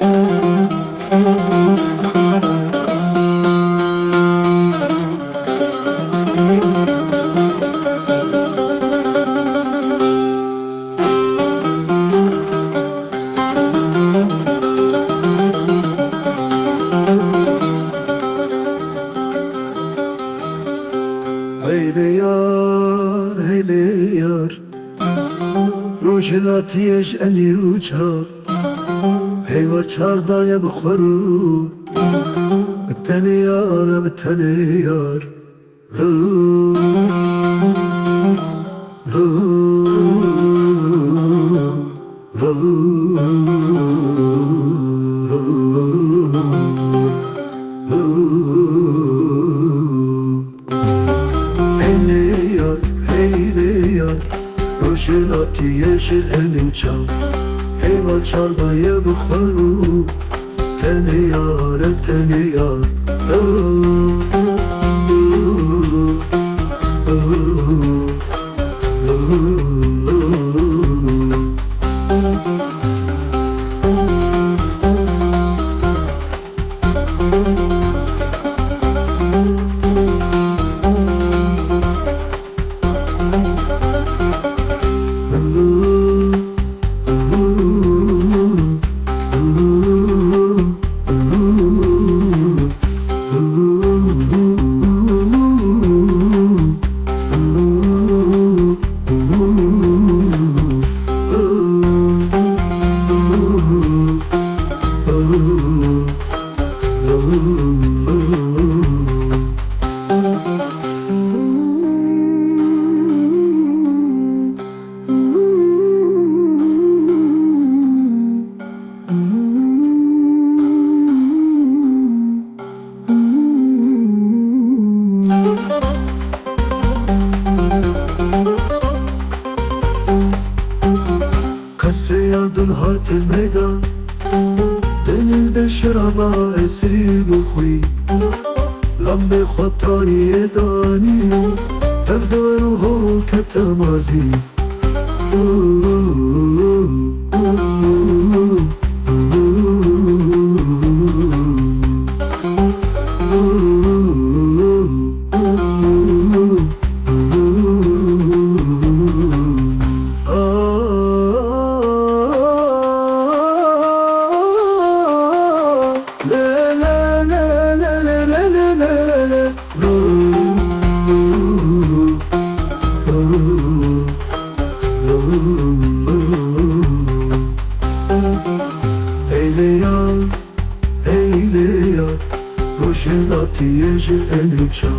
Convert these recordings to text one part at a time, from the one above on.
Heyle yar Rojina tiyeş eni uçar Heyva çardaya bıkharu Biteni yar, biteni yar Rojina tiyeş eni uçar Heyva çardaya bıkharu Teni yar, teni yar Kaseyadın hatil meydan Denilde şaraba esir bukhuy Lambe khataniye dani Derde ruhu ketemazi Rojina tiyeş eni uçar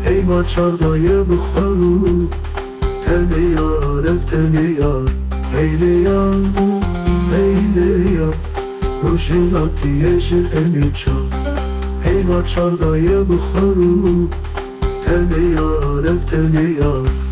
Heyva çardaya bıkharu Teni yar, teni yar Heyle yar Rojina tiyeş eni uçar Heyva çardaya bıkharu Teni yar, teni yar